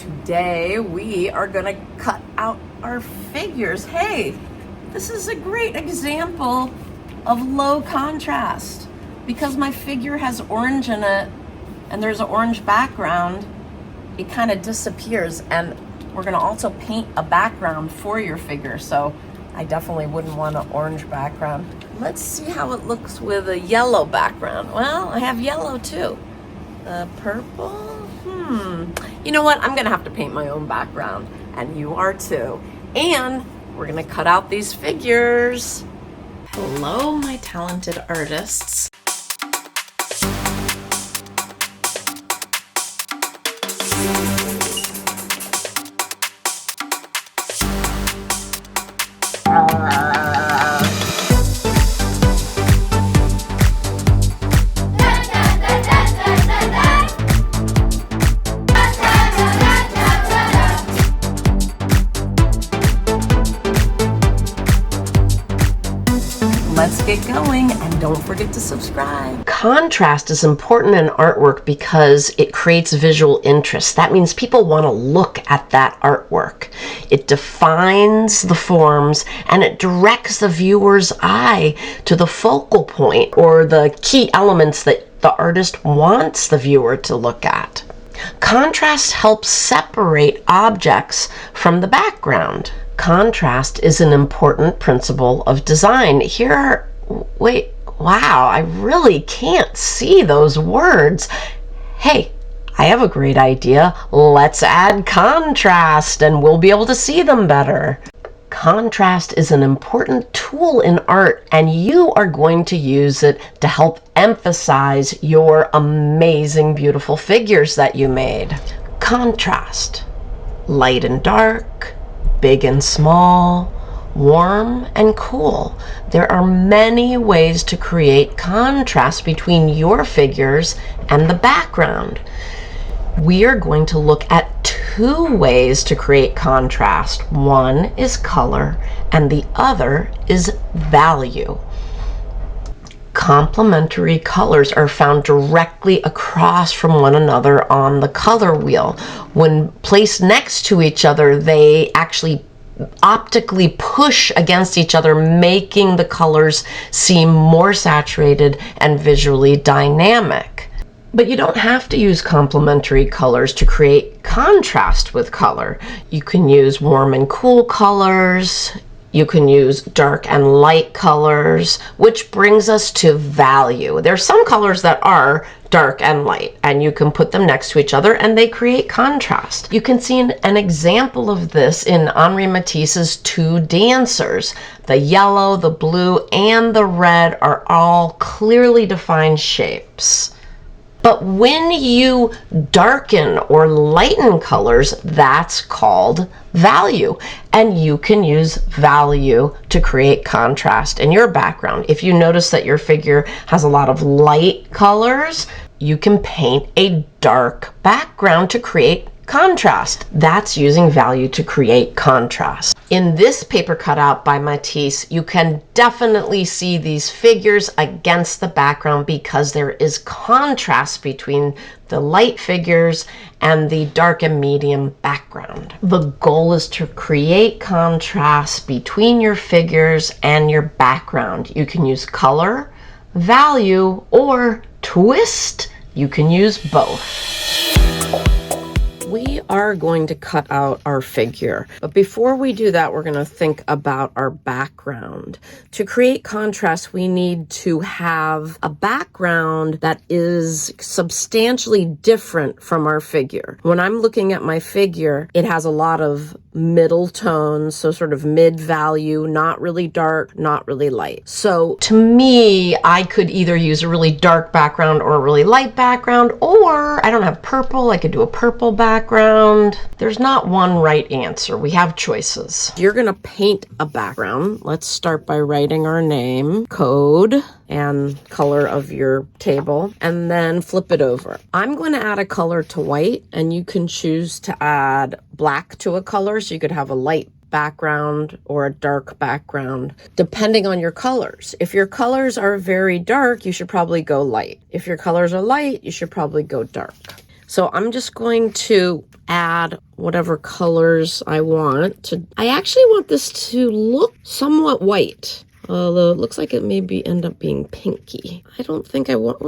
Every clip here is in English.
Today we are going to cut out our figures. Hey, this is a great example of low contrast because my figure has orange in it and there's an orange background. It kind of disappears, and we're going to also paint a background for your figure, so I definitely wouldn't want an orange background. Let's see how it looks with a yellow background. Well, I have yellow too. Purple? You know what? I'm gonna have to paint my own background, and you are too. And we're gonna cut out these figures. Hello, my talented artists. Let's get going, and don't forget to subscribe. Contrast is important in artwork because it creates visual interest. That means people want to look at that artwork. It defines the forms and it directs the viewer's eye to the focal point or the key elements that the artist wants the viewer to look at. Contrast helps separate objects from the background. Contrast is an important principle of design. Wow, I really can't see those words. Hey, I have a great idea. Let's add contrast and we'll be able to see them better. Contrast is an important tool in art, and you are going to use it to help emphasize your amazing, beautiful figures that you made. Contrast, light and dark, big and small, warm and cool. There are many ways to create contrast between your figures and the background. We are going to look at two ways to create contrast. One is color and the other is value. Complementary colors are found directly across from one another on the color wheel. When placed next to each other, they actually optically push against each other, making the colors seem more saturated and visually dynamic. But you don't have to use complementary colors to create contrast with color. You can use warm and cool colors. You can use dark and light colors, which brings us to value. There are some colors that are dark and light, and you can put them next to each other and they create contrast. You can see an example of this in Henri Matisse's Two Dancers. The yellow, the blue, and the red are all clearly defined shapes. But when you darken or lighten colors, that's called value. And you can use value to create contrast in your background. If you notice that your figure has a lot of light colors, you can paint a dark background to create contrast. That's using value to create contrast. In this paper cutout by Matisse, you can definitely see these figures against the background because there is contrast between the light figures and the dark and medium background. The goal is to create contrast between your figures and your background. You can use color, value, or twist. You can use both. We are going to cut out our figure, but before we do that, we're going to think about our background. To create contrast, we need to have a background that is substantially different from our figure. When I'm looking at my figure, it has a lot of middle tones, so sort of mid-value, not really dark, not really light. So to me, I could either use a really dark background or a really light background, or I don't have purple, I could do a purple background. There's not one right answer. We have choices. You're gonna paint a background. Let's start by writing our name, code, and color of your table, and then flip it over. I'm going to add a color to white, and you can choose to add black to a color, so you could have a light background or a dark background, depending on your colors. If your colors are very dark, you should probably go light. If your colors are light, you should probably go dark. So I'm just going to add whatever colors I want to. I actually want this to look somewhat white, although it looks like it may end up being pinky. I don't think I want,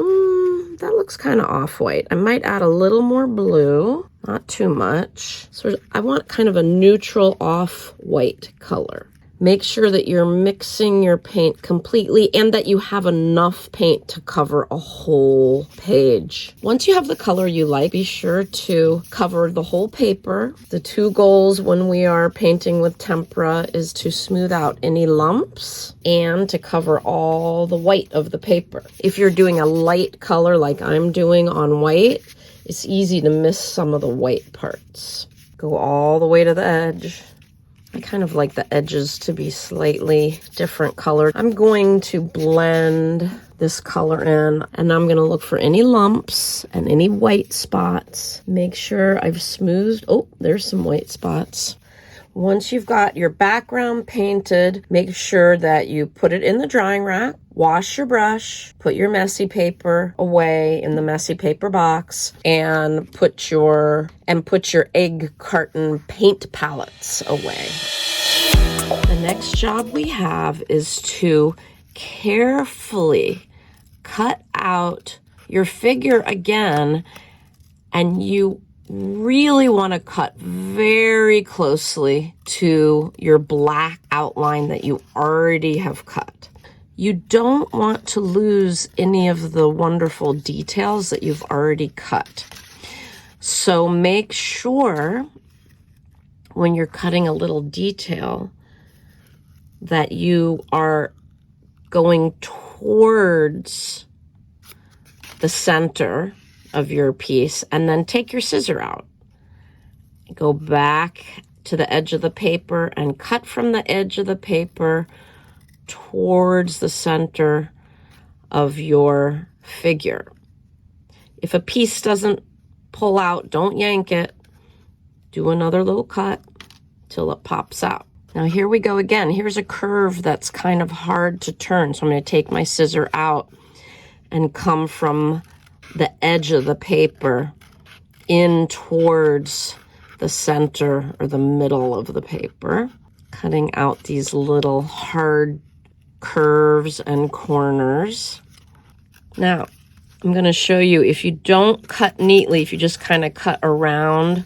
that looks kind of off-white. I might add a little more blue, not too much. So I want kind of a neutral off-white color. Make sure that you're mixing your paint completely and that you have enough paint to cover a whole page. Once you have the color you like, be sure to cover the whole paper. The two goals when we are painting with tempera is to smooth out any lumps and to cover all the white of the paper. If you're doing a light color like I'm doing on white, it's easy to miss some of the white parts. Go all the way to the edge. I kind of like the edges to be slightly different color. I'm going to blend this color in, and I'm going to look for any lumps and any white spots. Make sure I've smoothed. Oh, there's some white spots. Once you've got your background painted, make sure that you put it in the drying rack, wash your brush, put your messy paper away in the messy paper box, and put your egg carton paint palettes away. The next job we have is to carefully cut out your figure again, and you really want to cut very closely to your black outline that you already have cut. You don't want to lose any of the wonderful details that you've already cut. So make sure when you're cutting a little detail that you are going towards the center of your piece, and then take your scissor out. Go back to the edge of the paper and cut from the edge of the paper towards the center of your figure. If a piece doesn't pull out, don't yank it. Do another little cut till it pops out. Now here we go again. Here's a curve that's kind of hard to turn. So I'm going to take my scissor out and come from the edge of the paper in towards the center or the middle of the paper, cutting out these little hard curves and corners. Now, I'm going to show you, if you don't cut neatly, if you just kind of cut around,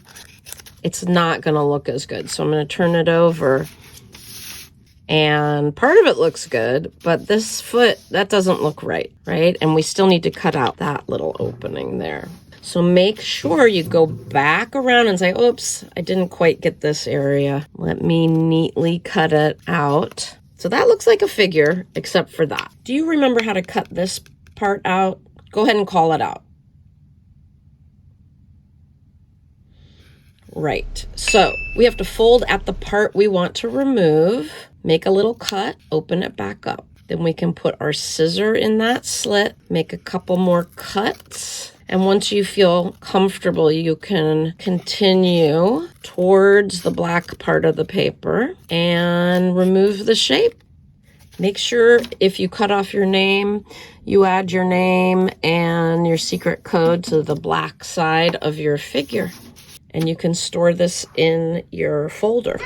it's not going to look as good. So I'm going to turn it over, and part of it looks good, but this foot, that doesn't look right? And we still need to cut out that little opening there. So make sure you go back around and say, oops, I didn't quite get this area. Let me neatly cut it out. So that looks like a figure, except for that. Do you remember how to cut this part out? Go ahead and call it out. Right, so we have to fold at the part we want to remove, make a little cut, open it back up. Then we can put our scissor in that slit, make a couple more cuts. And once you feel comfortable, you can continue towards the black part of the paper and remove the shape. Make sure if you cut off your name, you add your name and your secret code to the black side of your figure. And you can store this in your folder.